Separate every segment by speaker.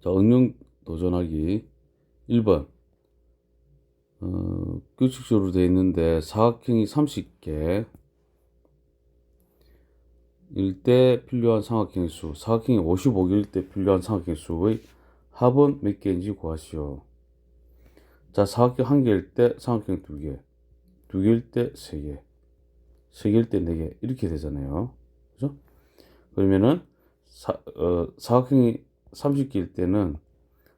Speaker 1: 자, 응용 도전하기 1번. 규칙적으로 되어 있는데 사각형이 30개 일 때 필요한 삼각형의 수, 사각형이 55개일 때 필요한 삼각형의 수의 합은 몇 개인지 구하시오. 자, 사각형 한 개일 때 삼각형 두 개, 두 개일 때 세 개, 세 개일 때 네 개, 이렇게 되잖아요. 그죠? 그러면은 사각형이 30개일 때는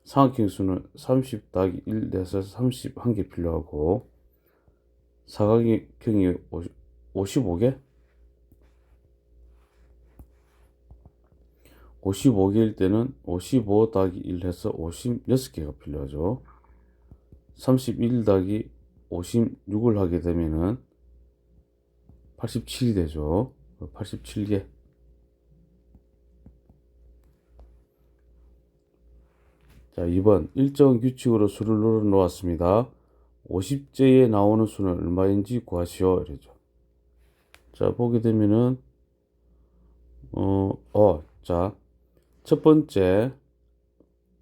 Speaker 1: 삼각형 수는 30 더하기 1 돼서 31개 필요하고, 사각형이 55개? 55개일 때는 55 더하기 1 해서 56개가 필요하죠. 31 더하기 56을 하게 되면은 87이 되죠. 87개. 자, 2번. 일정 규칙으로 수를 늘어 놓았습니다. 50제에 나오는 수는 얼마인지 구하시오. 이러죠. 자, 보게 되면은, 자, 첫 번째,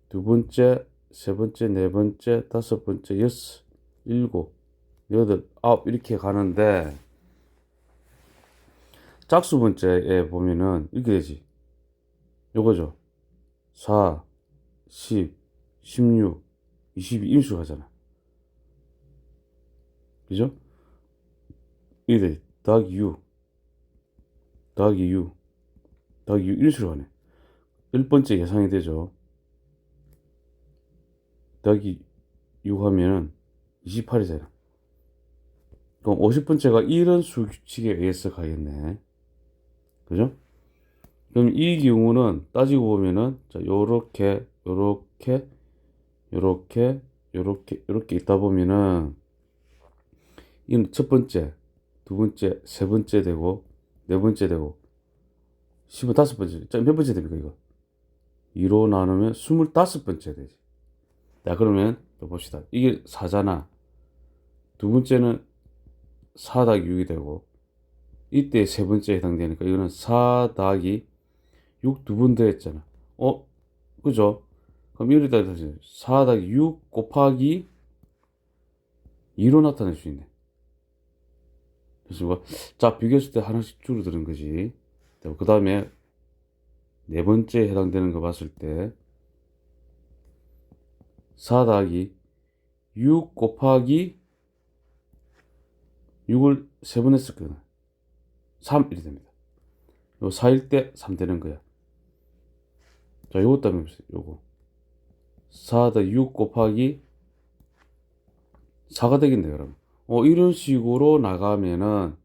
Speaker 1: 두 번째, 세 번째, 네 번째, 다섯 번째, 여섯, 일곱, 여덟, 아홉, 이렇게 가는데, 짝수 번째에 보면은 이렇게 되지. 요거죠. 4, 10, 16, 22 인수 가잖아. 그죠? 이래 더하기 6, 더하기 6, 더하기 6 인수로 가네. 1번째 예상이 되죠. 더하기 6 하면은 28이잖아. 그럼 50번째가 이런 수 규칙에 의해서 가겠네. 그죠? 그럼 이 경우는 따지고 보면은, 자, 요렇게, 요렇게, 요렇게, 요렇게, 요렇게 있다 보면은, 이건 첫 번째, 두 번째, 세 번째 되고, 네 번째 되고, 10은 다섯 번째. 자, 몇 번째 됩니까, 이거? 2로 나누면 25번째 되지. 자, 그러면 또 봅시다. 이게 4잖아. 두 번째는 4 더하기 6이 되고, 이때 세 번째에 해당되니까 이거는 4 더하기 6 두 번 더했잖아. 그죠? 그럼 이러다 다시 4 더하기 6 곱하기 2로 나타낼 수 있네. 그래서 자, 비교했을 때 하나씩 줄어드는 거지. 그 다음에 네 번째에 해당되는 거 봤을 때 4 더하기 6 곱하기 6을 세 번 했을 거는 3 이렇게 됩니다. 요 4일 때 3 되는 거야. 자, 요것도 한번 해보세요. 요거 4 더하기 6 곱하기 4가 되겠네요, 그러면. 이런 식으로 나가면은,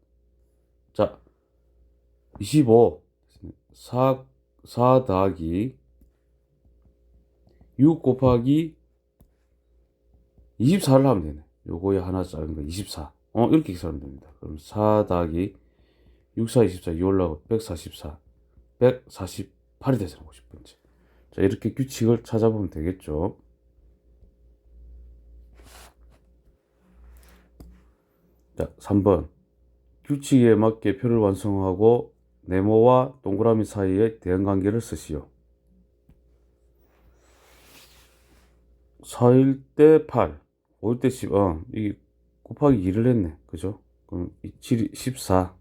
Speaker 1: 자, 25, 4 더하기 6 곱하기 24를 하면 되네. 요거에 하나 작은 거 24. 이렇게 계산하면 됩니다. 그럼 4 더하기 6, 4, 24, 2 올라가고 144, 148이 되잖아, 50번째. 자, 이렇게 규칙을 찾아보면 되겠죠. 자, 3번. 규칙에 맞게 표를 완성하고 네모와 동그라미 사이에 대응관계를 쓰시오. 4일 때 8, 5일 때 10, 이게 곱하기 2를 했네. 그죠? 그럼 7, 14.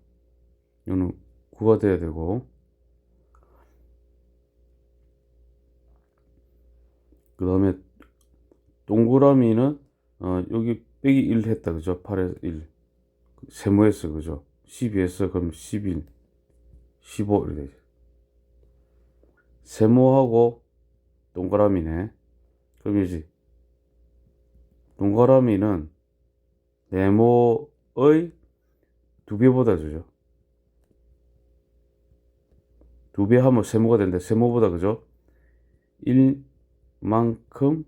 Speaker 1: 이거는 9가 돼야 되고, 그 다음에 동그라미는, 여기 빼기 1 했다. 그죠? 8에서 1. 세모했어. 그죠? 12에서 그럼 11, 15 이렇게 되죠. 세모하고 동그라미네. 그럼 이제 동그라미는 네모의 두 배보다 주죠. 두 배 하면 세모가 되는데 세모보다 그죠? 1만큼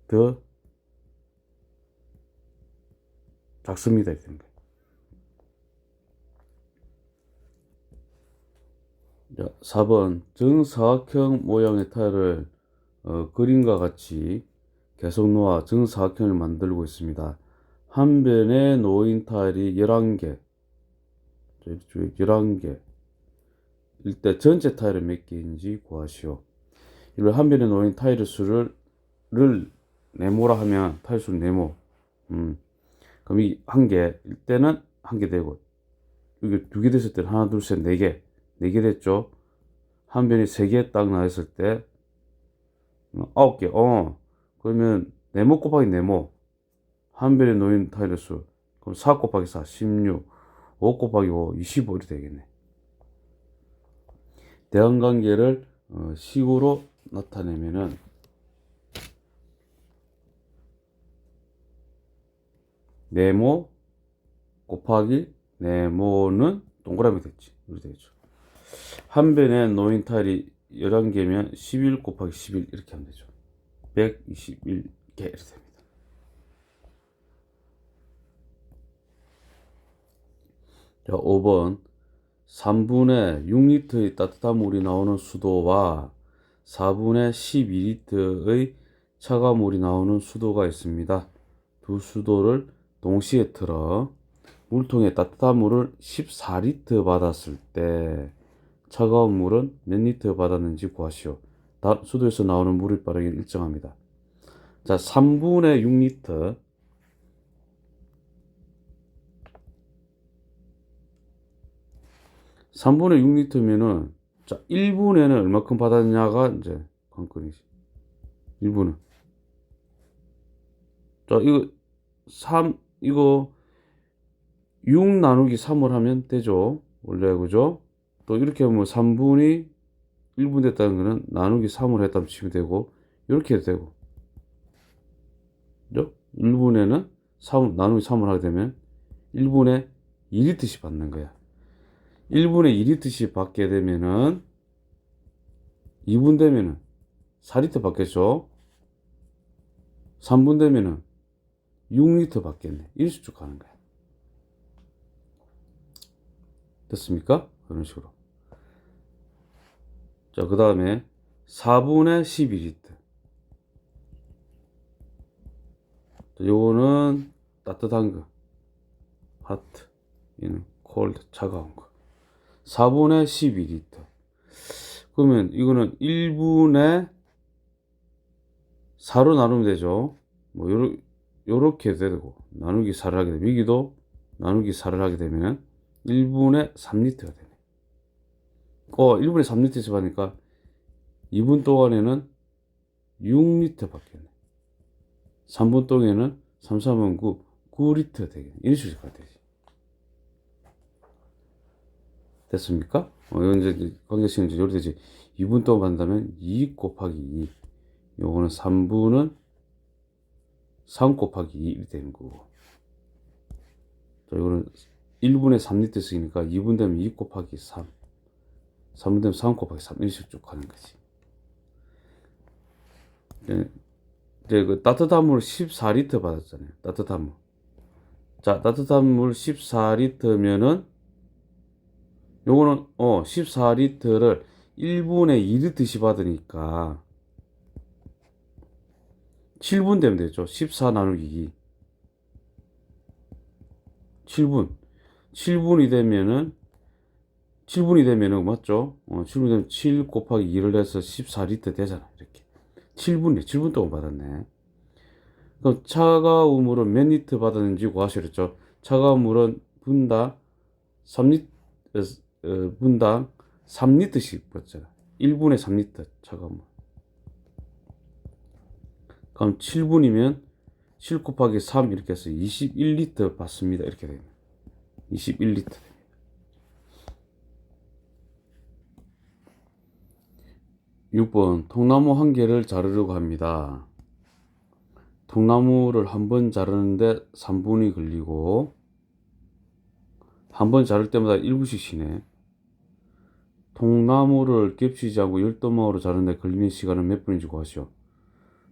Speaker 1: 더 작습니다. 이렇게 됩니다. 자, 4번 정사각형 모양의 타일을 그림과 같이 계속 놓아 정사각형을 만들고 있습니다. 한 변에 놓인 타일이 11개, 11개 일 때 전체 타일은 몇 개인지 구하시오. 한 변에 놓인 타일의 수를 네모라 하면 타일 수를 네모. 그럼 이 한 개일 때는 한 개 되고, 이게 두 개 됐을 때는 하나, 둘, 셋, 네 개. 네 개 됐죠? 한 변이 세 개 딱 나왔을 때, 아홉 개. 그러면 네모 곱하기 네모. 한 변에 놓인 타일의 수. 그럼 4 곱하기 4, 16. 5 곱하기 5, 25 이렇게 되겠네. 대응관계를 식으로 나타내면은 네모 곱하기 네모는 동그라미 됐지. 이렇게 되죠. 한 변에 놓인 타일이 11개면 11 곱하기 11 이렇게 하면 되죠. 121개 이렇게 됩니다. 자, 5번 3분의 6리터의 따뜻한 물이 나오는 수도와 4분의 12리터의 차가운 물이 나오는 수도가 있습니다. 두 수도를 동시에 틀어 물통에 따뜻한 물을 14리터 받았을 때 차가운 물은 몇 리터 받았는지 구하시오. 수도에서 나오는 물의 빠르기는 일정합니다. 자, 3분의 6리터 3분의 6리터면은 자, 1분에는 얼마큼 받았냐가 이제 관건이지. 1분은. 자, 이거 6 나누기 3을 하면 되죠. 원래 그죠? 또 이렇게 하면 3분이 1분 됐다는 거는 나누기 3을 했다면 치면 되고 이렇게 해도 되고. 그죠? 1분에는 3, 나누기 3을 하게 되면 1분에 2리터씩 받는 거야. 1분에 2리터씩 받게 되면은 2분 되면은 4리터 받겠죠? 3분 되면은 6리터 받겠네. 이런 식으로 가는 거야. 됐습니까? 그런 식으로. 자, 그 다음에 4분의 12리터. 요거는 따뜻한 거. hot. 얘는 cold. 차가운 거. 4분의 12리터. 그러면 이거는 1분의 4로 나누면 되죠. 뭐, 요렇게 되고, 나누기 4를 하게 되면, 여기도 나누기 4를 하게 되면 1분의 3리터가 되네. 1분에 3리터씩 하니까 2분 동안에는 6리터 받겠네. 3분 동안에는 3, 3은 9, 9리터 되겠네. 이런 식으로 되지. 됐습니까? 이건 이제 관계식은 이제 요리 되지. 2분 동안 받는다면 2 곱하기 2. 요거는 3분은 3 곱하기 2 이렇게 되는 거고. 자, 이거는 1분에 3리터 쓰니까 2분 되면 2 곱하기 3. 3분 되면 3 곱하기 3. 이런 식으로 쭉 가는 거지. 이제 그 따뜻한 물 14리터 받았잖아요. 따뜻한 물. 자, 따뜻한 물 14리터면은 요거는 14리터를 1분에 2리터씩 받으니까 7분 되면 되죠. 14 나누기 2. 7분. 7분이 되면은 맞죠? 7분이 되면 7 곱하기 2를 해서 14리터 되잖아. 이렇게. 7분 동안 받았네. 그럼 차가운 물은 몇 리터 받았는지 구하시랬죠. 차가운 물은 분당 3리터, 분당 3리터씩 받잖아. 1분에 3리터 차가운 물. 그럼 7분이면 7 곱하기 3 이렇게 해서 21리터 받습니다. 이렇게 됩니다. 21리터. 6번 통나무 한 개를 자르려고 합니다. 통나무를 한 번 자르는데 3분이 걸리고 한 번 자를 때마다 1분씩 쉬네. 통나무를 겹치지 않고 열도막으로 자르는데 걸리는 시간은 몇 분인지 구하시오.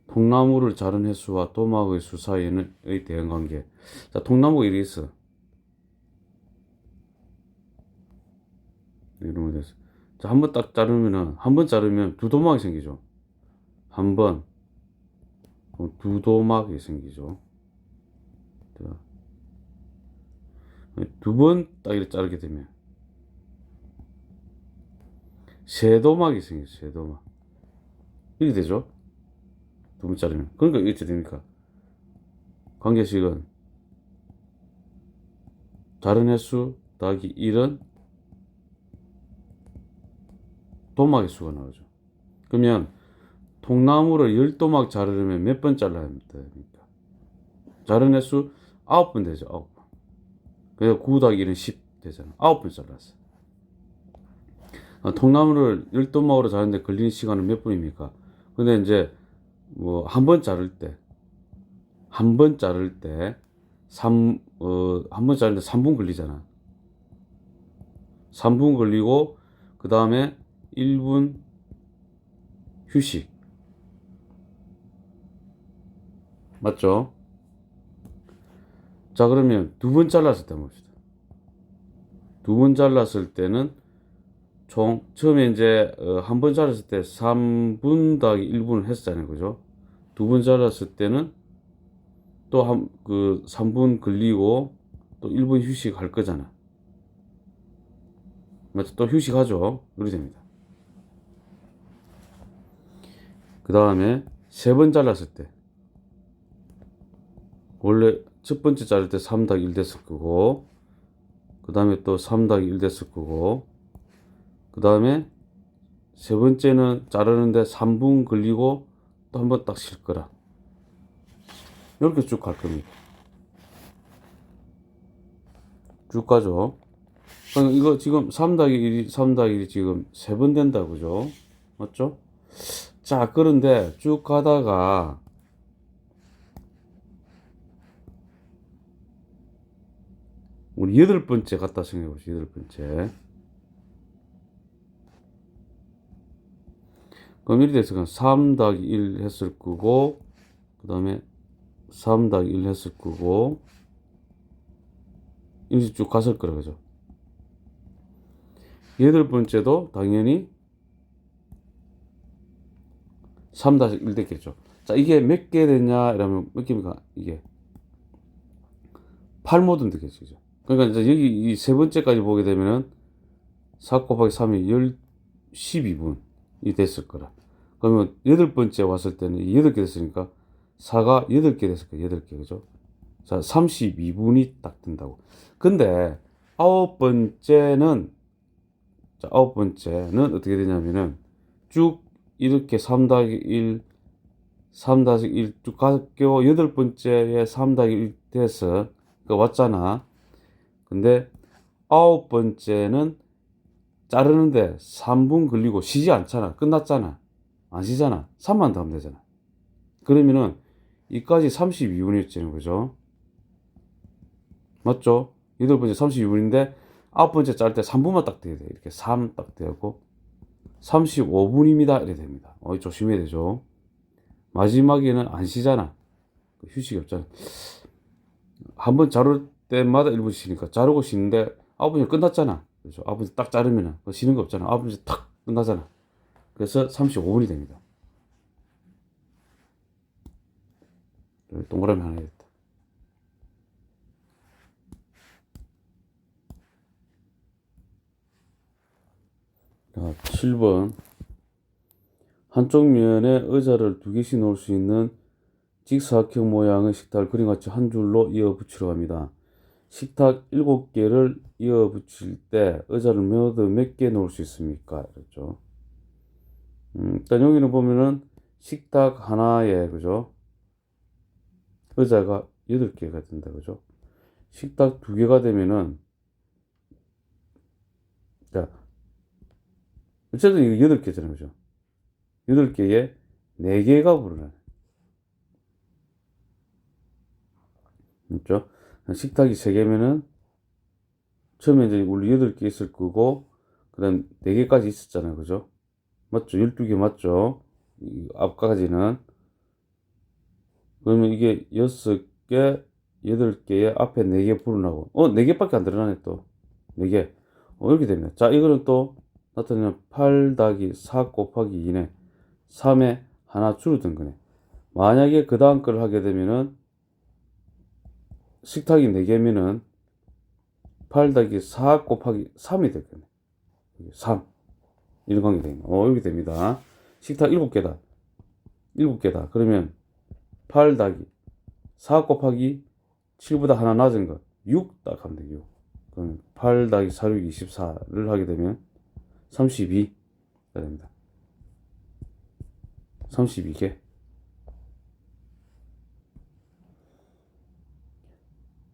Speaker 1: 통나무를 자른 횟수와 도막의 수 사이의 대응관계. 자, 통나무가 이렇게 있어. 이러면 됐어. 자, 한 번 딱 자르면은, 한 번 자르면 두 도막이 생기죠. 한 번, 두 도막이 생기죠. 두 번 딱 이렇게 자르게 되면, 세 도막이 생겨요, 세 도막. 이렇게 되죠. 두 분짜리면. 그러니까 이렇게 됩니까? 관계식은 자른 횟수 더하기 1은 도막의 수가 나오죠. 그러면 통나무를 10도막 자르려면 몇 번 잘라야 됩니까? 자른 횟수 9번 되죠. 9번. 그래서 9 더하기 1은 10 되잖아. 9번 잘랐어. 통나무를 10도막으로 자르는데 걸리는 시간은 몇 분입니까? 근데 이제 뭐 한 번 자를 때 한 번 자를 때 한 번 자르는데 3분 걸리잖아. 3분 걸리고 그 다음에 1분 휴식. 맞죠? 자, 그러면 두 번 잘랐을 때 봅시다. 두 번 잘랐을 때는 총 처음에 이제 한 번 잘랐을 때 3분 더하기 1분을 했었잖아요. 그죠? 두 번 잘랐을 때는 또 그 3분 걸리고 또 1분 휴식할 거잖아. 맞죠? 또 휴식하죠. 이렇게 됩니다. 그 다음에 세 번 잘랐을 때 원래 첫 번째 자를 때 3 더하기 1 됐을 거고 그 다음에 또 3 더하기 1 됐을 거고 그 다음에 세 번째는 자르는데 3분 걸리고 또 한 번 딱 쉴 거라. 이렇게 쭉 갈 겁니다. 쭉 가죠. 그럼 이거 지금 3 더하기 1이 3 더하기 1이 지금 세 번 된다 그죠? 맞죠? 자, 그런데 쭉 가다가 우리 여덟 번째 갖다 생각해 보시죠. 여덟 번째. 그럼 이렇게 돼서 3 더하기 1 했을 거고 그 다음에 3 더하기 1 했을 거고 이렇게 쭉 갔을 거라 그죠? 여덟 번째도 당연히 3 더하기 1 됐겠죠. 자, 이게 몇 개 됐냐 이러면 몇 개입니까? 이게 8모든 되겠죠. 그러니까 이제 여기 이 세 번째까지 보게 되면은 4 곱하기 3이 12분이 됐을 거라. 그러면 여덟 번째 왔을 때는 8개 됐으니까 4가 8개 됐을 거야. 8개. 그죠? 자, 32분이 딱 된다고. 근데 아홉 번째는 자, 아홉 번째는 어떻게 되냐면은 쭉 이렇게 3 더하기 1 3 더하기 1 쭉 가고 여덟 번째에 3 더하기 1 돼서 왔잖아. 근데 아홉 번째는 자르는데 3분 걸리고 쉬지 않잖아. 끝났잖아. 안 쉬잖아. 3만 더 하면 되잖아. 그러면은 이까지 32분이었잖아요. 그죠? 맞죠? 여덟 번째 32분인데 아홉 번째 짤 때 3분만 딱 돼야 돼. 이렇게 3 딱 되고 35분입니다. 이렇게 됩니다. 조심해야 되죠. 마지막에는 안 쉬잖아. 휴식이 없잖아. 한 번 자를 때마다 1분 쉬니까 자르고 쉬는데 아홉 번째 끝났잖아. 그렇죠? 아홉 번째 딱 자르면은 쉬는 거 없잖아. 아홉 번째 탁 끝나잖아. 그래서 35분이 됩니다. 동그라미 하나 했다. 자, 7번. 한쪽 면에 의자를 두 개씩 놓을 수 있는 직사각형 모양의 식탁을 그림같이 한 줄로 이어 붙이려고 합니다. 식탁 7개를 이어 붙일 때 의자를 모두 몇 개 놓을 수 있습니까? 그렇죠. 일단 여기는 보면은 식탁 하나에, 그죠? 의자가 8개가 된다, 그죠? 식탁 2개가 되면은, 자, 어쨌든 이거 8개잖아요, 그죠? 8개에 4개가 불어나요. 그죠? 식탁이 3개면은, 처음에 이제 우리 8개 있을 거고, 그 다음 4개까지 있었잖아요, 그죠? 맞죠? 12개 맞죠? 앞까지는. 그러면 이게 6개, 8개에 앞에 4개 불어나고, 4개밖에 안 드러나네, 또. 4개. 이렇게 됩니다. 자, 이거는 또 나타내면 8 더하기 4 곱하기 2네. 3에 하나 줄어든 거네. 만약에 그 다음 걸 하게 되면은, 식탁이 4개면은, 8 더하기 4 곱하기 3이 될 거네. 3. 이런 관계 됩니다. 이렇게 됩니다. 식탁 7개다. 7개다. 그러면 8 더하기 4 곱하기 7보다 하나 낮은 거 6 딱 하면 돼. 6. 그럼 8 더하기 4, 6, 24를 하게 되면 32가 됩니다. 32개.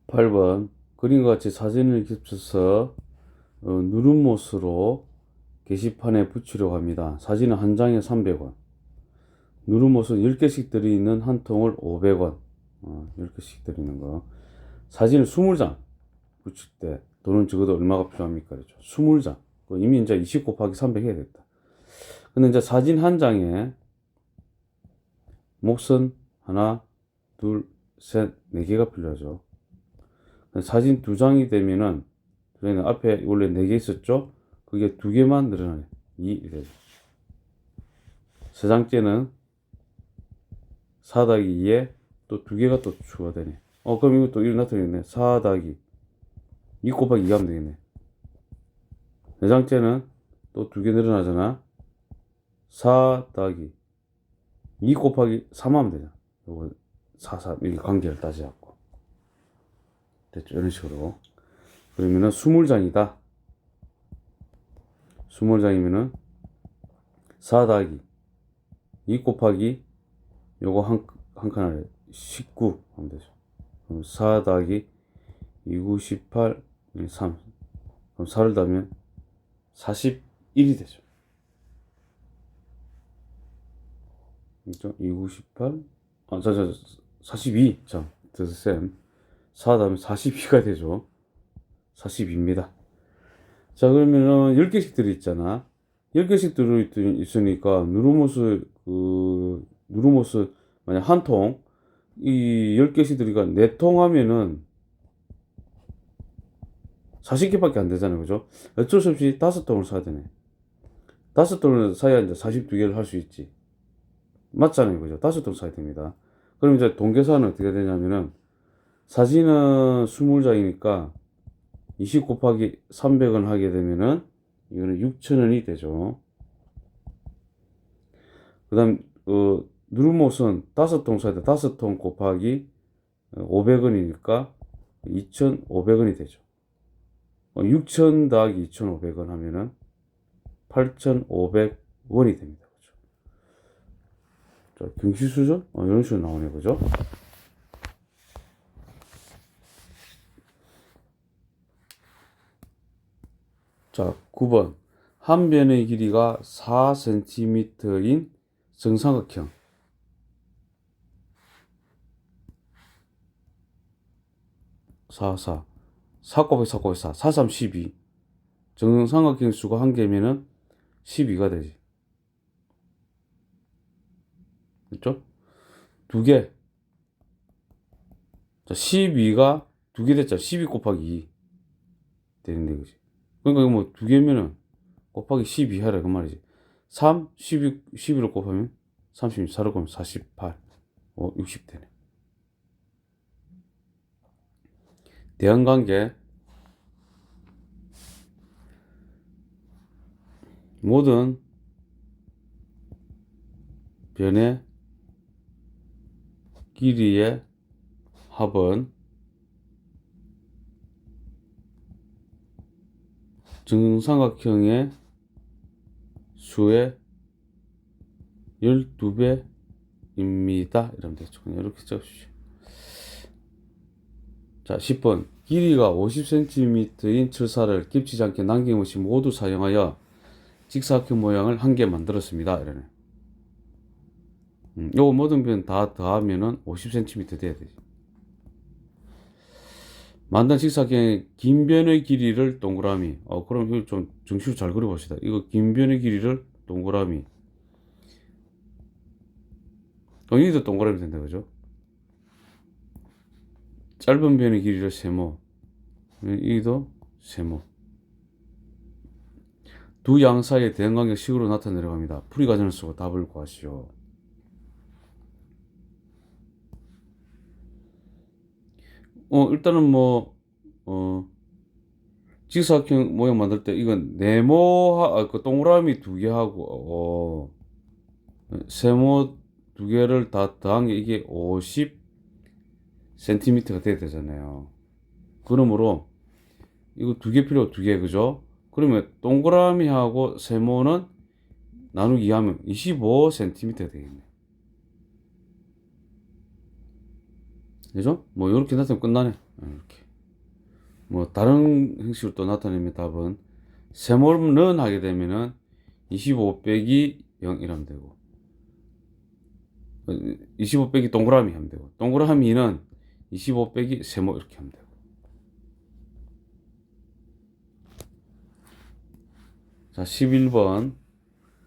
Speaker 1: 8번 그림과 같이 사진을 겹쳐서 누름못으로 게시판에 붙이려고 합니다. 사진은 한 장에 300원. 누름못은 10개씩 들어있는 한 통을 500원. 10개씩 들어있는 거. 사진을 20장 붙일 때 돈은 적어도 얼마가 필요합니까? 그렇죠. 20장. 이미 이제 20 곱하기 300 해야 겠다. 근데 이제 사진 한 장에 목선 하나, 둘, 셋, 4개가 필요하죠. 사진 2장이 되면은 저희는 앞에 원래 4개 있었죠? 그게 2개만 늘어나네. 2 이래죠. 3장째는 4 더하기 2에 또 2개가 또 추가되네. 그럼 이것도 이렇게 나타내겠네. 4 더하기 2 곱하기 2 하면 되겠네. 4장째는 또 2개 늘어나잖아. 4 더하기 2 곱하기 3 하면 되잖아. 요거 4, 3 이렇게 관계를 따져갖고. 됐죠? 이런 식으로. 그러면은 20장이다. 20장이면은 4 더하기 2 곱하기 요거 한 칸 아래 19 하면 되죠. 그럼 4 더하기 2, 9, 18, 3. 그럼 4를 더하면 41이 되죠. 그죠? 2, 9, 18. 42. 자, 쌤. 4 더하면 42가 되죠. 42입니다. 자, 그러면은 10개씩 들어있잖아. 10개씩 들어있으니까 누르모스 만약 한 통, 이 10개씩 들어가 4통 하면은 40개밖에 안 되잖아요. 그죠? 어쩔 수 없이 5통을 사야 되네. 5통을 사야 이제 42개를 할 수 있지. 맞잖아요. 그죠? 5통 사야 됩니다. 그럼 이제 돈 계산은 어떻게 되냐면은 사진은 20장이니까 20 곱하기 300원 하게 되면은 이거는 6,000원이 되죠. 그 다음 누르못은 5통 사야 돼. 5통 곱하기 500원이니까 2,500원이 되죠. 6,000 더하기 2,500원 하면은 8,500원이 됩니다. 그죠? 자, 경시수죠? 이런 식으로 나오네. 그죠? 자, 9번. 한 변의 길이가 4cm인 정삼각형. 4 곱하기 4 곱하기 4. 4, 3, 12. 정삼각형 수가 한 개면은 12가 되지. 그렇죠? 2개. 자, 12가 2개 됐죠. 12 곱하기 2 되는데, 그지? 그러니까 이거 뭐 2개면은 곱하기 12 하라 그 말이지. 3, 12를 곱하면 36, 4를 곱하면 48, 60 되네. 대응관계. 모든 변의 길이의 합은 정삼각형의 수의 12배입니다. 이러면 되죠. 이렇게 적으십시오. 자, 10번. 길이가 50cm인 철사를 겹치지 않게 남김없이 모두 사용하여 직사각형 모양을 한 개 만들었습니다. 이러네. 요거 모든 변 다 더하면은 50cm 돼야 되지. 만든 직사각형의 긴 변의 길이를 동그라미. 그럼 이거 좀 정식으로 잘 그려봅시다. 이거 긴 변의 길이를 동그라미. 여기도 동그라미 된다, 그죠? 짧은 변의 길이를 세모. 여기도 세모. 두 양 사이의 대응관계 식으로 나타내려 갑니다. 풀이 과정을 쓰고 답을 구하시오. 일단은 직사각형 모양 만들 때 이건 네모 그 동그라미 2개 하고 세모 두 개를 다 더한 게 이게 50cm가 돼야 되잖아요. 그러므로 이거 두 개 필요 두 개, 그죠? 그러면 동그라미하고 세모는 나누기 하면 25cm 되겠네. 그죠? 뭐 이렇게 나타내면 끝나네. 이렇게. 뭐 다른 형식으로 또 나타내면 답은 세모는 하게 되면은 25 빼기 0 이러면 되고, 25 빼기 동그라미 하면 되고, 동그라미는 25 빼기 세모 이렇게 하면 되고. 자, 11번.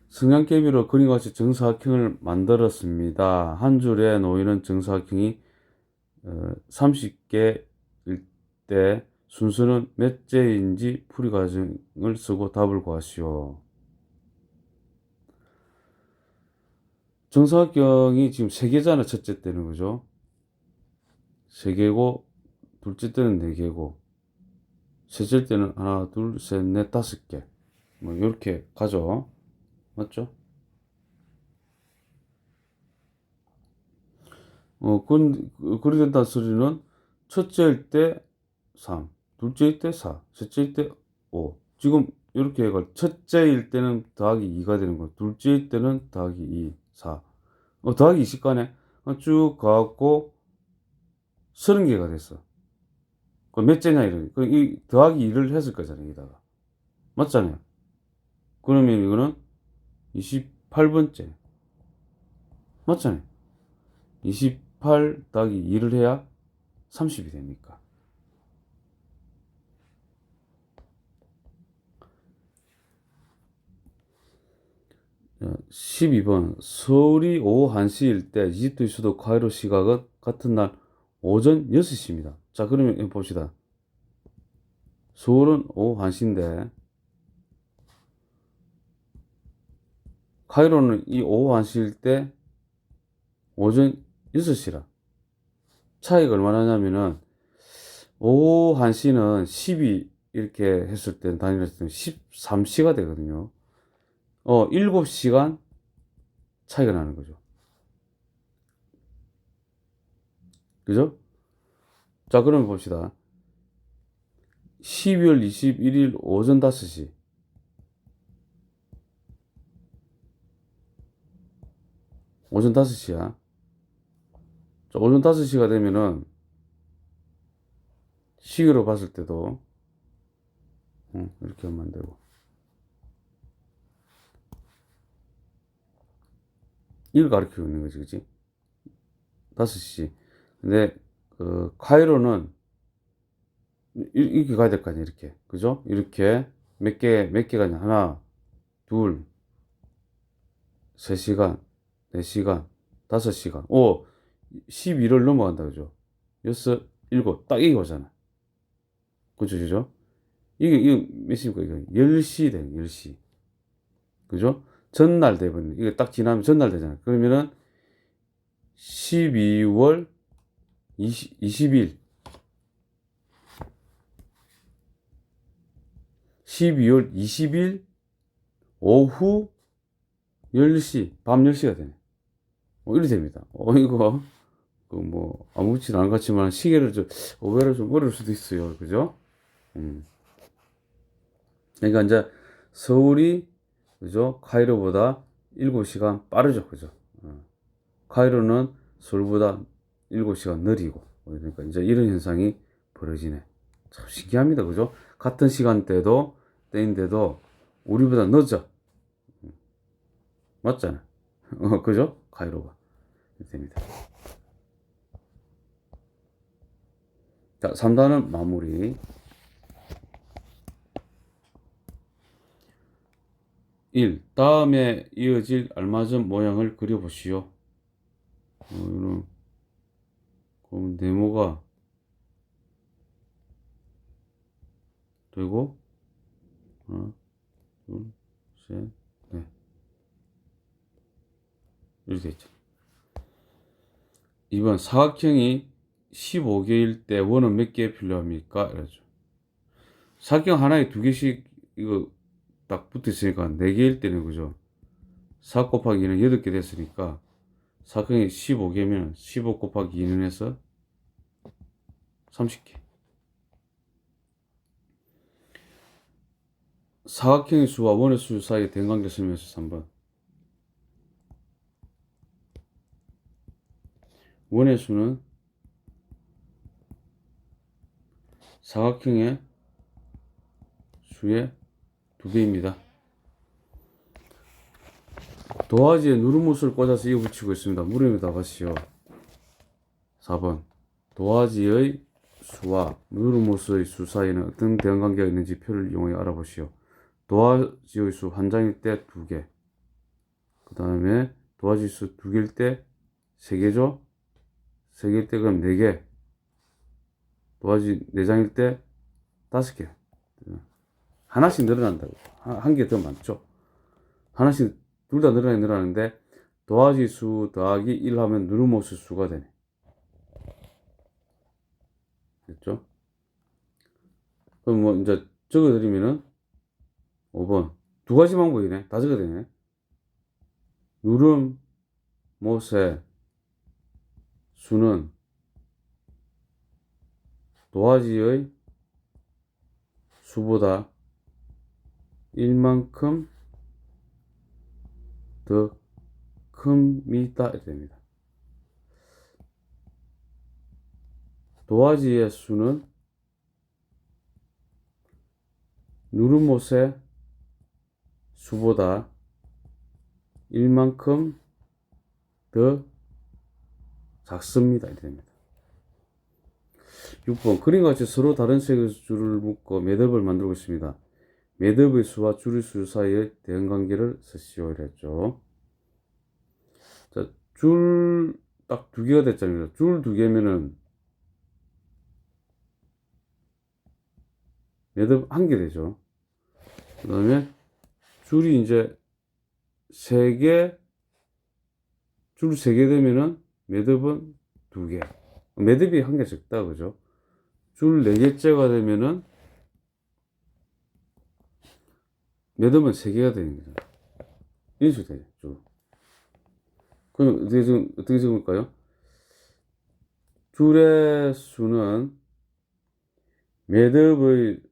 Speaker 1: 성냥개비로 그림같이 정사각형을 만들었습니다. 한 줄에 놓이는 정사각형이 30개일 때 순서는 몇 개인지 풀이 과정을 쓰고 답을 구하시오. 정사각형이 지금 3개잖아. 첫째 때는, 그죠? 3개고 둘째 때는 4개고 셋째 때는 하나, 둘, 셋, 넷, 5개. 뭐 이렇게 가죠. 맞죠? 그리 된다는 소리는 첫째일 때 3, 둘째일 때 4, 셋째일 때 5. 지금 이렇게 해가 첫째일 때는 더하기 2가 되는 거, 둘째일 때는 더하기 2, 4. 더하기 20간에 쭉 가갖고 30개가 됐어. 그 몇째냐 이러니. 이 더하기 2를 했을 거잖아요, 여기다가. 맞잖아요. 그러면 이거는 28번째. 맞잖아요. 28 더하기 2를 해야 30이 됩니까? 12번. 서울이 오후 1시일 때 이집트의 수도 카이로 시각은 같은 날 오전 6시입니다. 자, 그러면 봅시다. 서울은 오후 1시인데 카이로는 이 오후 1시일 때 오전 6시라. 차이가 얼마나 나냐면은 오후 1시는 12 이렇게 했을 때 단위로 했을 때 13시가 되거든요. 7시간 차이가 나는 거죠. 그죠? 자, 그러면 봅시다. 12월 21일 오전 5시. 오전 5시야. 자, 오전 5시가 되면은 시계로 봤을 때도 이렇게 하면 안 되고 이걸 가리키고 있는 거지, 그치? 5시. 근데 카이로는 이렇게 가야 될 거 아니야, 이렇게. 그죠? 이렇게 몇 개가 냐 하나, 둘, 3시간, 4시간, 5시간. 11을 넘어간다, 그죠? 6, 7, 딱 이게 오잖아. 그죠, 그죠? 이게 몇 시입니까? 이거 10시 되는 10시. 그죠? 전날 되면, 이게 딱 지나면 전날 되잖아. 그러면은 12월 20일. 12월 20일 오후 10시, 밤 10시가 되네. 이렇게 됩니다. 이거, 아무렇지도 않은 것 같지만, 시계를 오해를 좀 어려울 수도 있어요. 그죠? 그러니까 이제, 서울이, 그죠? 카이로보다 7시간 빠르죠. 그죠? 카이로는 서울보다 7시간 느리고. 그러니까 이제 이런 현상이 벌어지네. 참 신기합니다. 그죠? 같은 시간대도, 때인데도, 우리보다 늦어. 맞잖아. 그죠? 카이로가. 이렇게 됩니다. 자, 3단은 마무리. 1. 다음에 이어질 알맞은 모양을 그려보시오. 이런, 그럼 네모가 되고, 하나, 둘, 셋, 넷. 이렇게 되죠. 2번, 사각형이 15개일 때 원은 몇 개 필요합니까? 이러죠. 사각형 하나에 2개씩, 이거 딱 붙어 있으니까 4개일 때는, 그죠? 4 곱하기 2는 8개 됐으니까 사각형이 15개면 15 곱하기 2는 해서 30개. 사각형의 수와 원의 수 사이의 대응관계 설명해서 3번. 원의 수는 사각형의 수의 2배입니다. 도화지에 누름못을 꽂아서 이어 붙이고 있습니다. 물음에다 가시오. 4번. 도화지의 수와 누름못의 수 사이에는 어떤 대응관계가 있는지 표를 이용해 알아보시오. 도화지의 수 한 장일 때 2개. 그 다음에 도화지 수 2개일 때 3개죠? 3개일 때 그럼 4개. 도화지 4장일 때 5개. 하나씩 늘어난다고. 한 개 더 많죠? 하나씩 둘 다 늘어나는데 도화지 수 더하기 1 하면 누르모스 수가 되네. 됐죠? 그럼 뭐 이제 적어드리면은 5번. 2가지 방법이네. 다 적어되네. 누름못의 수는 도화지의 수보다 1만큼 더 큽니다. 이렇게 됩니다. 도화지의 수는 누름못의 수보다 1만큼 더 작습니다. 이렇게 됩니다. 6번. 그림과 같이 서로 다른 색의 줄을 묶어 매듭을 만들고 있습니다. 매듭의 수와 줄의 수 사이의 대응관계를 쓰시오. 이랬죠. 자, 줄 딱 2개가 됐잖아요. 줄 2개면은 매듭 1개 되죠. 그 다음에 줄이 이제 3개, 줄 3개 되면은 매듭은 2개. 매듭이 1개 적다, 그죠? 줄 4개째가 되면은 매듭은 3개가 되는 거죠. 이런 식으로 되죠, 줄. 그럼 어떻게 적을까요? 줄의 수는 매듭의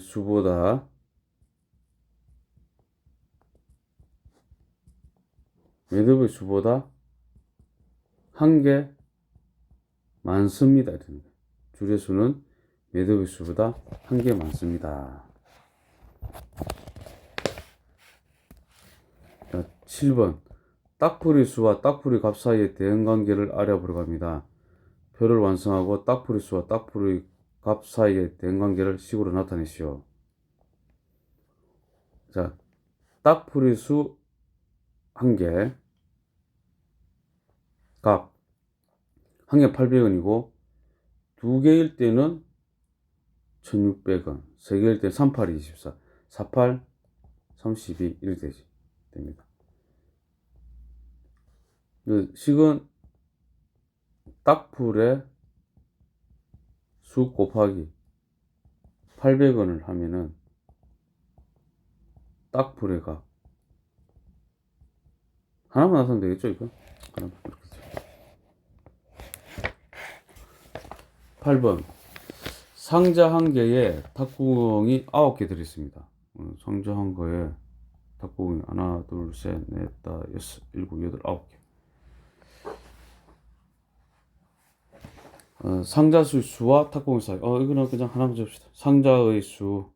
Speaker 1: 수보다 한 개 많습니다. 줄의 수는 매듭의 수보다 한 개 많습니다. 자, 7번. 딱풀이 수와 딱풀이 값 사이의 대응관계를 알아보려고 합니다. 표를 완성하고 딱풀이 수와 딱풀이 값 사이의 대응관계를 식으로 나타내시오. 자, 딱풀이 수 1개 값 1개 800원이고 2개일 때는 1600원, 3개일 때 38이 24, 48, 32 이렇게 됩니다. 식은 딱풀의 수 곱하기 800원을 하면은 딱풀의 값 하나만 나서면 되겠죠, 이거? 하나만 이렇게. 8번. 상자 한 개에 탁구공이 9개 들어있습니다. 상자 한 거에 탁구공이 하나, 둘, 셋, 넷, 다, 여섯, 일곱, 여덟, 9개. 상자의 수와 탁구공 사이. 이거는 그냥 하나만 적읍시다. 상자의 수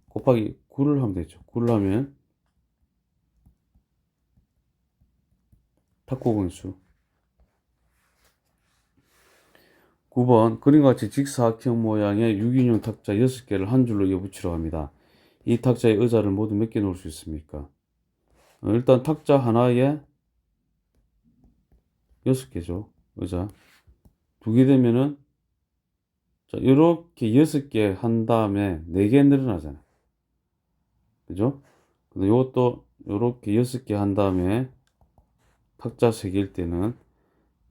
Speaker 1: 곱하기 9를 하면 되죠. 9를 하면 탁구공의 수. 9번. 그림과 같이 직사각형 모양의 유기용 탁자 6개를 한 줄로 이어붙이려고 합니다. 이 탁자에 의자를 모두 몇 개 놓을 수 있습니까? 일단 탁자 하나에 6개죠. 의자. 2개 되면은, 자, 이렇게 6개 한 다음에 4개 늘어나잖아요. 그죠? 근데 이것도 이렇게 6개 한 다음에 탁자 3개일 때는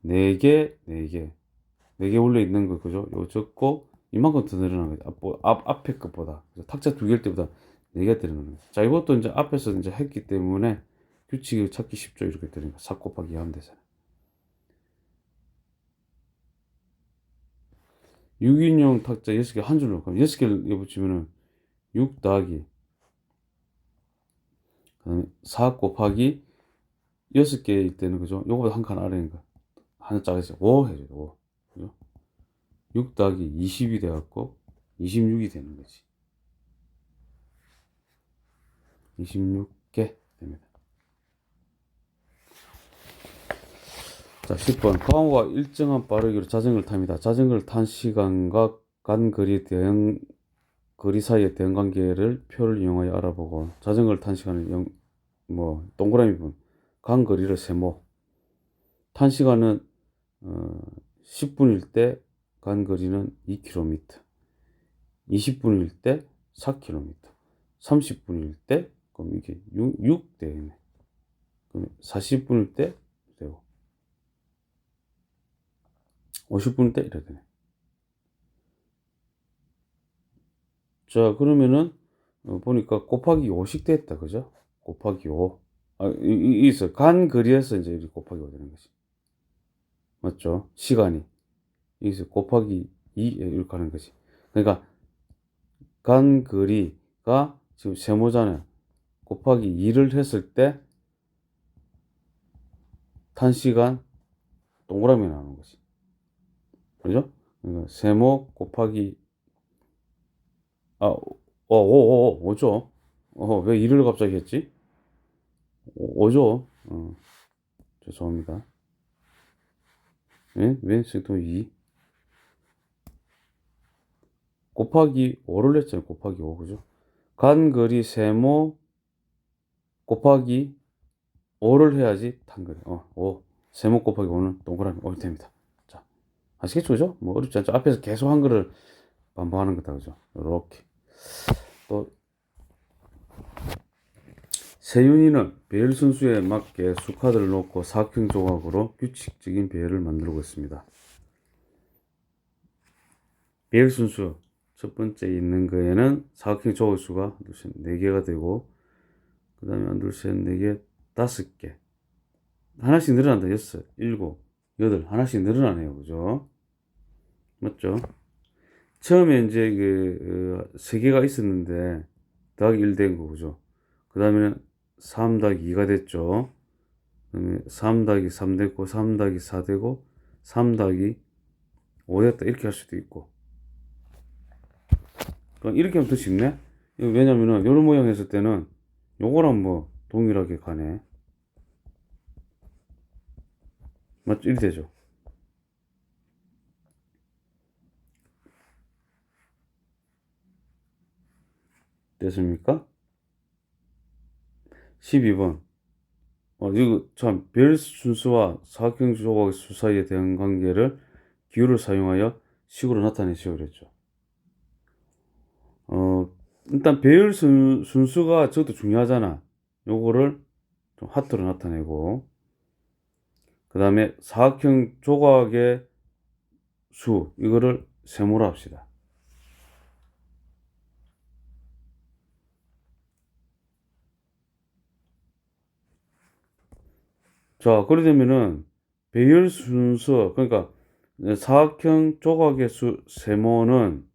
Speaker 1: 4개, 4개. 4개 올려 있는 거, 그죠? 요 적고, 이만큼 더 늘어나는 거죠. 앞에 것보다. 탁자 2개일 때보다 4개가 늘어나는 거죠. 자, 이것도 이제 앞에서 이제 했기 때문에 규칙을 찾기 쉽죠. 이렇게 되니까 4 곱하기 2 하면 되잖아. 6인용 탁자 6개 한 줄로. 그럼 6개를 붙이면은 6 더하기 그다음에 4 곱하기 6개일 때는 그죠? 요거보다 한 칸 아래니까 하나 작아서 5 해줘요. 5. 그죠? 6 더하기 20이 돼갖고 26이 되는 거지. 26개 됩니다. 자, 10번. 강호가 일정한 빠르기로 자전거를 탑니다. 자전거를 탄 시간과 간 거리 사이의 대응 관계를 표를 이용하여 알아보고, 자전거를 탄 시간을 동그라미 분, 간 거리를 세모. 탄 시간은 10분일 때 간 거리는 2km, 20분일 때 4km, 30분일 때 그럼 이게 6 되네. 그럼 40분일 때 되고 50분일 때 이래 되네. 자, 그러면은 보니까 곱하기 5씩 됐다, 그죠? 곱하기 5. 있어. 간 거리에서 이제 이렇게 곱하기 5 되는 거지. 맞죠? 시간이. 여기서 곱하기 2 이렇게 하는 거지. 그러니까 간 거리가 지금 세모잖아요. 곱하기 2를 했을 때 탄 시간 동그라미 나오는 거지. 그죠? 그러니까 세모 곱하기 5죠. 왜 2를 갑자기 했지? 5죠. 죄송합니다. 왜 또 2? 곱하기 5를 했잖아요. 곱하기 5, 그죠? 간 거리 세모 곱하기 5를 해야지 탄거리. 5. 세모 곱하기 5는 동그라미 5이 됩니다. 자, 아시겠죠? 그죠? 뭐 어렵지 않죠? 앞에서 계속 한 거를 반복하는 거다, 그죠? 요렇게. 또, 세윤이는 배열 순수에 맞게 수카드를 놓고 사각형 조각으로 규칙적인 배열을 만들고 있습니다. 배열 순수 첫 번째 있는 거에는 사각형 조각 수가 4개가 되고, 그 다음에 1, 2, 3, 4개, 5개. 하나씩 늘어난다. 6, 7, 8. 하나씩 늘어나네요. 그죠? 맞죠? 처음에 이제 3개가 있었는데, 더하기 1 된 거, 그죠? 그 다음에는 3 더하기 2가 됐죠. 그 다음에 3 더하기 3 됐고, 3 더하기 4 되고, 3 더하기 5 됐다. 이렇게 할 수도 있고. 그럼 이렇게 하면 더 쉽네? 왜냐면은, 요런 모양 했을 때는, 요거랑 뭐, 동일하게 가네. 맞죠? 이렇게 되죠. 됐습니까? 12번. 이거 참, 별 순수와 사각형 조각 수 사이에 대한 관계를 기호를 사용하여 식으로 나타내시오 그랬죠. 일단 배열 순수가 저것도 중요하잖아. 요거를 좀 하트로 나타내고, 그 다음에 사각형 조각의 수, 이거를 세모로 합시다. 자, 그래 되면은 배열 순수, 그러니까 사각형 조각의 수 세모는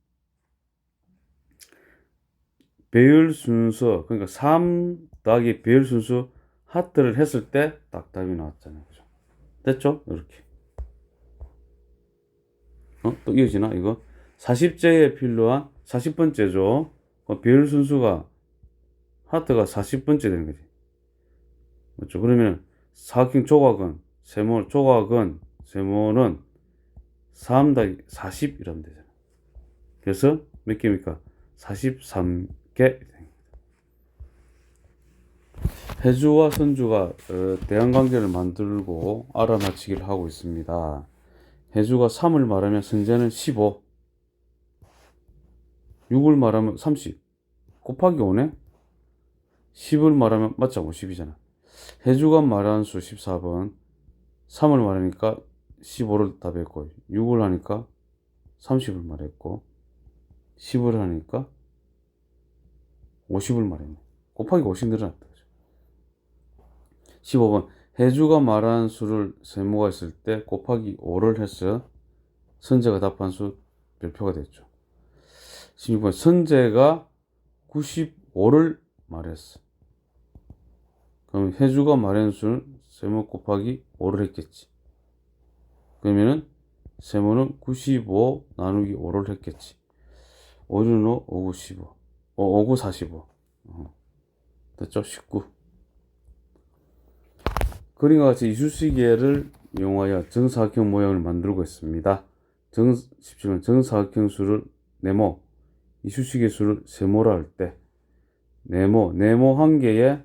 Speaker 1: 배열 순수, 그러니까 3 더하기 배열 순수 하트를 했을 때 딱 답이 나왔잖아요. 그죠? 됐죠? 이렇게. 또 이어지나, 이거? 40제에 필요한 40번째죠. 배열 순수가 하트가 40번째 되는 거지. 맞죠? 그러면 사각형 조각은, 세모는 3 더하기 40 이러면 되잖아. 그래서 몇 개입니까? 43개. 해주와 선주가 대항관계를 만들고 알아맞히기를 하고 있습니다. 해주가 3을 말하면 선재는 15, 6을 말하면 30, 곱하기 5네? 10을 말하면 맞자 50이잖아. 해주가 말한 수 14번, 3을 말하니까 15를 답했고, 6을 하니까 30을 말했고, 10을 하니까 50을 말했네. 곱하기 50 늘어났다. 15번 해주가 말한 수를 세모가 있을 때 곱하기 5를 해서 선재가 답한 수 별표가 됐죠. 16번 선재가 95를 말했어. 그럼 해주가 말한 수를 세모 곱하기 5를 했겠지. 그러면은 세모는 95 나누기 5를 했겠지. 5는 5, 5, 9, 15. 5, 9, 45. 됐죠? 19. 그림과 같이 이수시개를 이용하여 정사각형 모양을 만들고 있습니다. 17번 정사각형 수를 네모, 이수시개 수를 세모라 할 때 네모 한 개에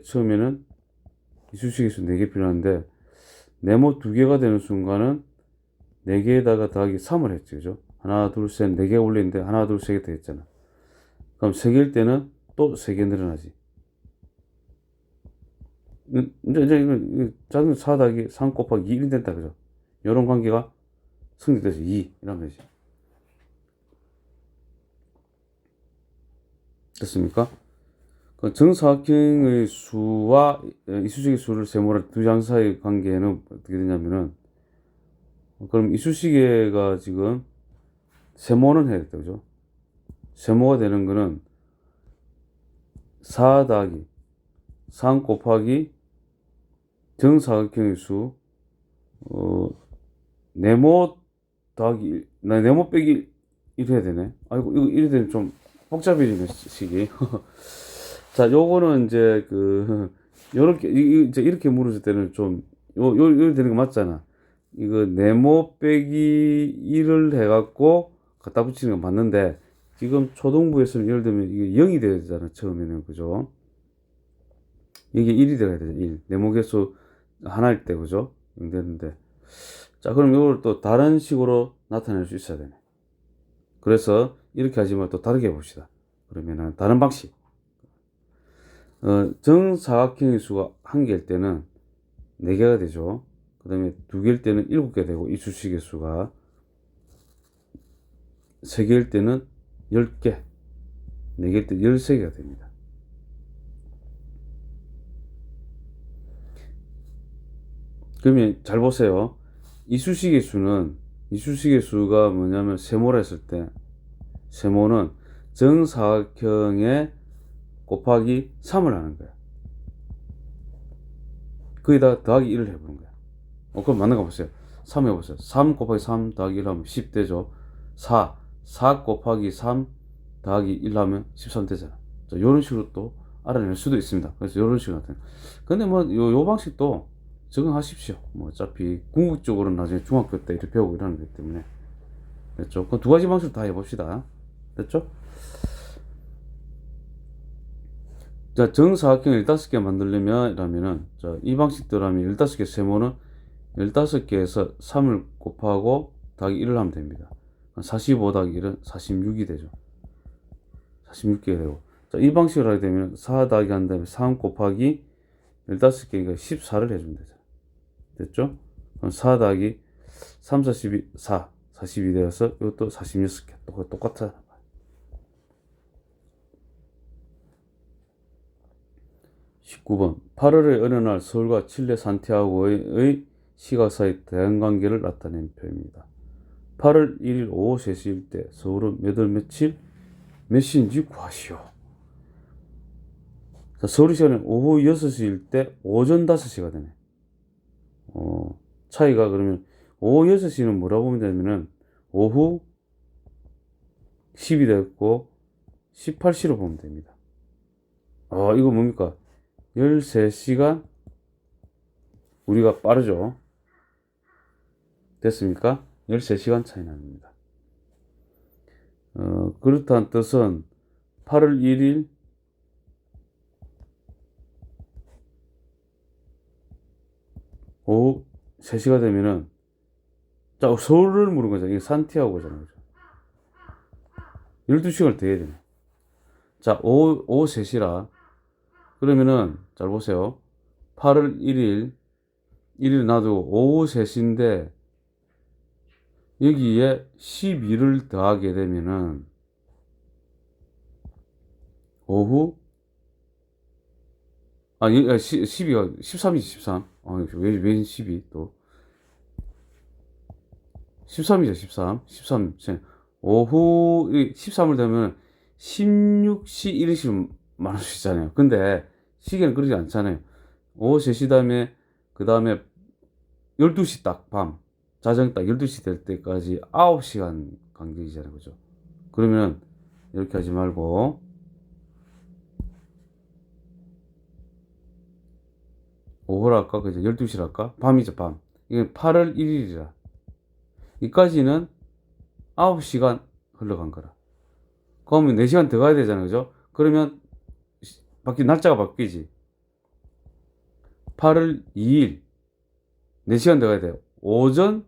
Speaker 1: 처음에는 이수시개 수 4개 필요한데 네모 2개가 되는 순간은 4개에다가 더하기 3을 했죠. 그죠? 하나, 둘, 셋, 4개 올리는데 하나, 둘, 3개 더 했잖아. 그럼 3개일 때는 또 3개 늘어나지. 이제 이거 작은 4 더하기 3 곱하기 1이 된다. 그죠? 이런 관계가 성립돼서 2 이라는 거지. 됐습니까? 그 정사각형의 수와 이수식의 수를 세모할 두 장 사이의 관계는 어떻게 되냐면은 그럼 이수식이가 지금 세모는 해야 됐다. 그죠? 세모가 되는 거는 4 더하기 3 곱하기 정사각형의 수 네모 더하기 네모 빼기 1 해야 되네. 아이고 이거 이래 되면 좀 복잡해지네 식이. 자, 요거는 이제 요렇게 이제 이렇게 물었을 때는 좀 요 되는 거 맞잖아. 이거 네모 빼기 1을 해갖고 갖다 붙이는 거 맞는데 지금 초등부에서는 예를 들면 이게 0이 돼야 되잖아 처음에는. 그죠? 이게 1이 돼야 되잖아. 1 네모 개수 하나일 때. 그죠? 0 되는데 자 그럼 이걸 또 다른 식으로 나타낼 수 있어야 되네. 그래서 이렇게 하지만 또 다르게 해봅시다. 그러면은 다른 방식. 정사각형의 수가 1개일 때는 4개가 되죠. 그 다음에 2개일 때는 7개 되고 이 수식의 수가 3개일 때는 10개, 4개일 때 13개가 됩니다. 그러면 잘 보세요. 이 수식의 수가 뭐냐면 세모라 했을 때 세모는 정사각형에 곱하기 3을 하는 거야. 거기다가 더하기 1을 해보는 거야. 그럼 맞는 거 보세요. 3 해보세요. 3 곱하기 3 더하기 1 하면 10 되죠. 4 곱하기 3 더하기 1 하면 13 되잖아. 자, 요런 식으로 또 알아낼 수도 있습니다. 그래서 요런 식으로 나타나. 근데 뭐, 요 방식도 적응하십시오. 뭐, 어차피 궁극적으로는 나중에 중학교 때 이렇게 배우고 이러는 거기 때문에. 됐죠? 그 두 가지 방식 다 해봅시다. 됐죠? 자, 정사각형 15개 만들려면, 이라면은, 자, 이 방식대로 하면 15개 세모는 15개에서 3을 곱하고 더하기 1을 하면 됩니다. 45 더하기 1은 46이 되죠. 46개가 되고. 자, 이 방식으로 하게 되면 4 더하기 한 다음에 3 곱하기 15개니까 14를 해주면 되죠. 됐죠? 그럼 4 더하기 3, 42, 4, 42 되어서 이것도 46개. 똑같아. 19번 8월의 어느 날 서울과 칠레 산티아고의 시각사의 대응관계를 나타낸 표입니다. 8월 1일 오후 3시일 때 서울은 몇 월 며칠 몇 시인지 구하시오. 자, 서울 시간은 오후 6시일 때 오전 5시가 되네. 차이가 그러면 오후 6시는 뭐라고 보면 되냐면은 오후 10이 됐고 18시로 보면 됩니다. 이거 뭡니까? 13시간 우리가 빠르죠. 됐습니까? 13시간 차이 납니다. 그렇다는 뜻은 8월 1일 오후 3시가 되면은 자, 서울을 물은 거잖아. 이게 산티아고잖아요. 12시간을 더 해야 되네. 자, 오후 3시라. 그러면은, 잘 보세요. 8월 1일 놔두고 오후 3시인데, 여기에 12를 더하게 되면은, 12가 13이지, 13. 왜 12, 또. 13이죠, 13. 13. 오후 13을 되면 16시 1시로 말할 수 있잖아요. 근데 시계는 그러지 않잖아요. 오후 3시 다음에, 그 다음에 12시 딱 밤. 자정 딱 12시 될 때까지 9시간 간격이잖아요. 그죠? 그러면 이렇게 하지 말고, 오후랄까? 그죠? 12시랄까? 밤이죠, 밤. 이게 8월 1일이라. 이까지는 9시간 흘러간 거라. 그러면 4시간 더 가야 되잖아요. 그죠? 그러면 날짜가 바뀌지. 8월 2일 4시간 더 가야 돼요. 오전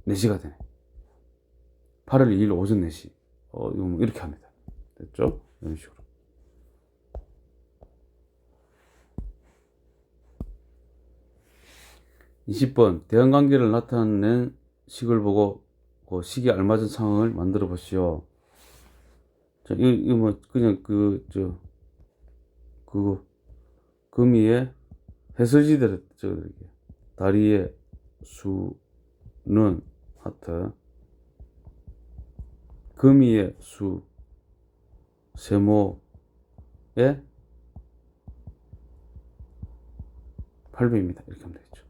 Speaker 1: 4시가 되네. 8월 2일 오전 4시. 이거 뭐 이렇게 합니다. 됐죠? 이런 식으로. 20번. 대응관계를 나타낸 식을 보고 그 식에 알맞은 상황을 만들어 보시오. 자, 이거 뭐, 그냥 그거, 금이의 해설지대로 적어드릴게요. 다리의 수는 하트. 금이의 수, 세모의 8배입니다. 이렇게 하면 되겠죠.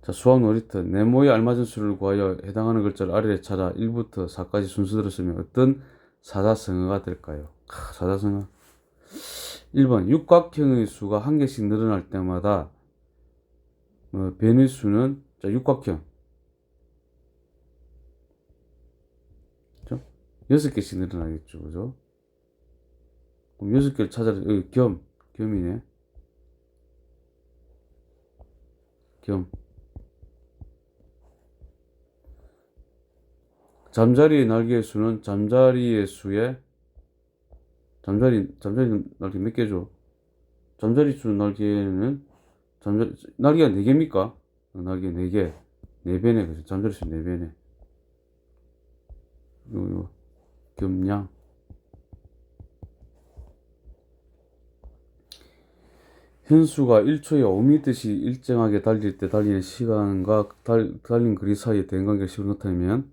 Speaker 1: 자, 수학 놀이터. 네모에 알맞은 수를 구하여 해당하는 글자를 아래에 찾아 1부터 4까지 순서대로 쓰면 어떤 사자성어가 될까요? 사자성어. 1번. 육각형의 수가 한 개씩 늘어날 때마다 변의 수는, 자, 육각형. 그죠? 6개씩 늘어나겠죠. 그죠? 그럼 6개를 찾아라. 여기 겸이네. 겸. 잠자리의 날개의 수는 잠자리의 수의, 잠자리 날개 몇 개죠? 잠자리 수 날개는, 날개가 4개입니까? 날개 4개. 4배네. 그죠? 잠자리 수 4배네. 요, 겸양. 현수가 1초에 5m씩 일정하게 달릴 때 달리는 시간과 달린 거리 사이의 대응관계를 식으로 나타내면,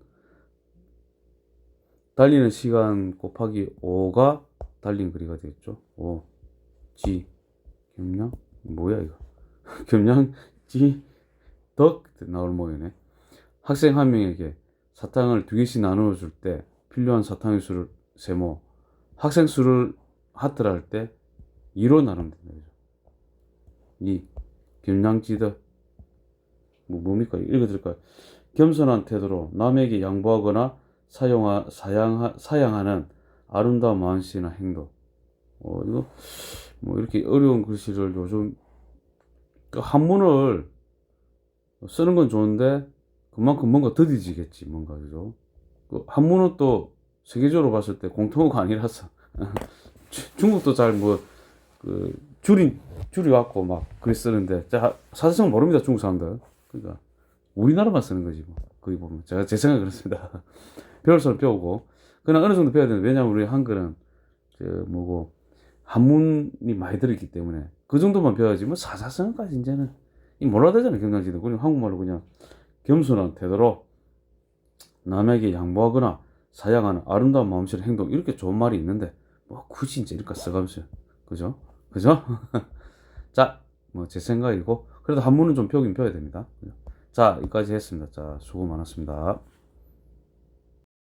Speaker 1: 달리는 시간 곱하기 5가 달린 거리가 되겠죠. 5, G, 겸양? 뭐야, 이거? 겸양, G, 덕? 나올 모양이네. 학생 한 명에게 사탕을 2개씩 나누어 줄 때 필요한 사탕의 수를 세모, 학생 수를 하트를 할 때 2로 나누면 된다. 2. 겸양지덕. 뭡니까? 읽어드릴까요? 겸손한 태도로 남에게 양보하거나 사양하는 아름다운 마음씨나 행동. 이거, 뭐, 이렇게 어려운 글씨를 요즘, 한문을 쓰는 건 좋은데, 그만큼 뭔가 더디지겠지, 뭔가, 그죠? 한문은 또, 세계적으로 봤을 때 공통어가 아니라서, 중국도 잘 뭐, 줄이 왔고 막, 글 쓰는데, 사실상 모릅니다, 중국 사람들. 그러니까, 우리나라만 쓰는 거지, 뭐. 거기 보면. 제 생각은 그렇습니다. 배울 사람 배우고. 그러나 어느 정도 배워야 되는데, 왜냐면 우리 한글은, 한문이 많이 들어있기 때문에, 그 정도만 배워야지, 뭐, 사사성어까지 이제는, 몰라야 되잖아요, 경상지도. 그냥 한국말로 그냥, 겸손한 태도로, 남에게 양보하거나, 사양하는 아름다운 마음씨의 행동, 이렇게 좋은 말이 있는데, 뭐, 굳이 이제 이렇게 써가면서, 그죠? 그죠? 자, 뭐, 제 생각이고, 그래도 한문은 좀 배우긴 배워야 됩니다. 자, 여기까지 했습니다. 자, 수고 많았습니다.